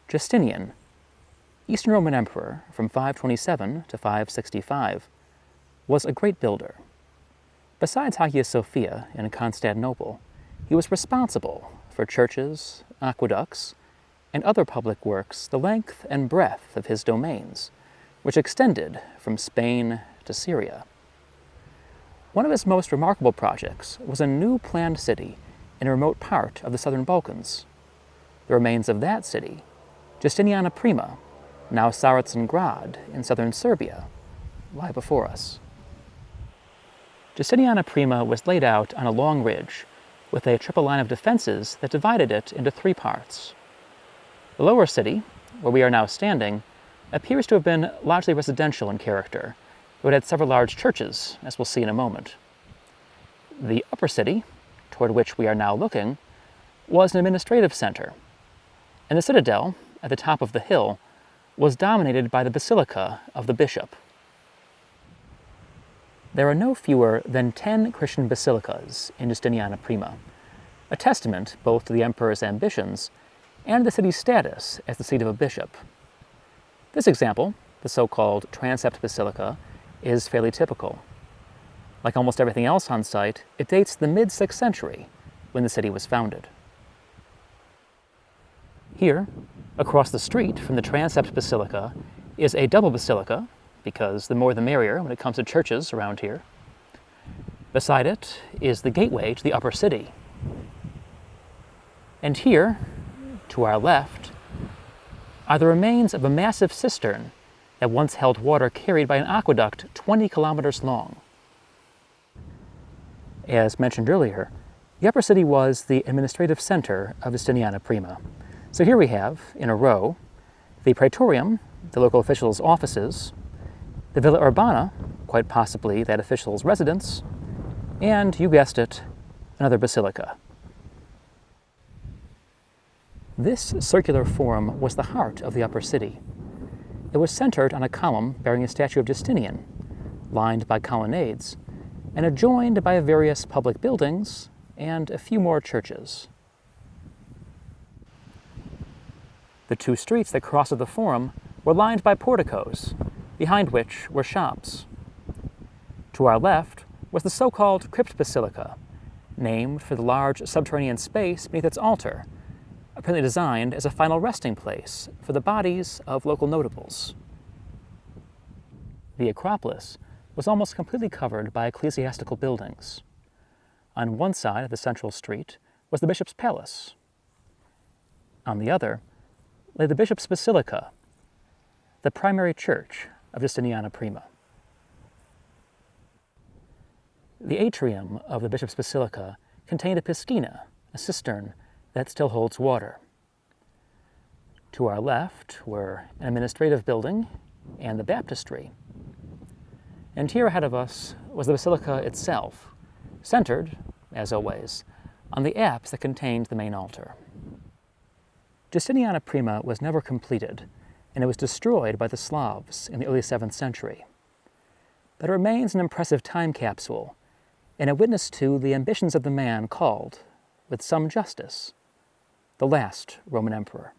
Justinian, Eastern Roman Emperor from 527 to 565, was a great builder. Besides Hagia Sophia in Constantinople, he was responsible for churches, aqueducts, and other public works the length and breadth of his domains, which extended from Spain to Syria. One of his most remarkable projects was a new planned city in a remote part of the southern Balkans. The remains of that city, Justiniana Prima, now Caričin Grad in southern Serbia, lie before us. Justiniana Prima was laid out on a long ridge with a triple line of defenses that divided it into three parts. The lower city, where we are now standing, appears to have been largely residential in character, though it had several large churches, as we'll see in a moment. The upper city, toward which we are now looking, was an administrative center, and the citadel, at the top of the hill, was dominated by the basilica of the bishop. There are no fewer than 10 Christian basilicas in Justiniana Prima, a testament both to the emperor's ambitions and the city's status as the seat of a bishop. This example, the so-called transept basilica, is fairly typical. Like almost everything else on site, it dates to the mid-6th century, when the city was founded. Here, across the street from the transept basilica, is a double basilica, because the more the merrier when it comes to churches around here. Beside it is the gateway to the upper city. And here, to our left, are the remains of a massive cistern that once held water carried by an aqueduct 20 kilometers long. As mentioned earlier, the upper city was the administrative center of Justiniana Prima. So here we have, in a row, the Praetorium, the local officials' offices, the Villa Urbana, quite possibly that official's residence, and, you guessed it, another basilica. This circular forum was the heart of the upper city. It was centered on a column bearing a statue of Justinian, lined by colonnades, and adjoined by various public buildings and a few more churches. The two streets that crossed the forum were lined by porticos, behind which were shops. To our left was the so-called crypt basilica, named for the large subterranean space beneath its altar, apparently designed as a final resting place for the bodies of local notables. The Acropolis was almost completely covered by ecclesiastical buildings. On one side of the central street was the bishop's palace. On the other lay the bishop's basilica, the primary church of Justiniana Prima. The atrium of the bishop's basilica contained a piscina, a cistern that still holds water. To our left were an administrative building and the baptistry. And here ahead of us was the basilica itself, centered, as always, on the apse that contained the main altar. Justiniana Prima was never completed, and it was destroyed by the Slavs in the early 7th century. But it remains an impressive time capsule and a witness to the ambitions of the man called, with some justice, the last Roman emperor.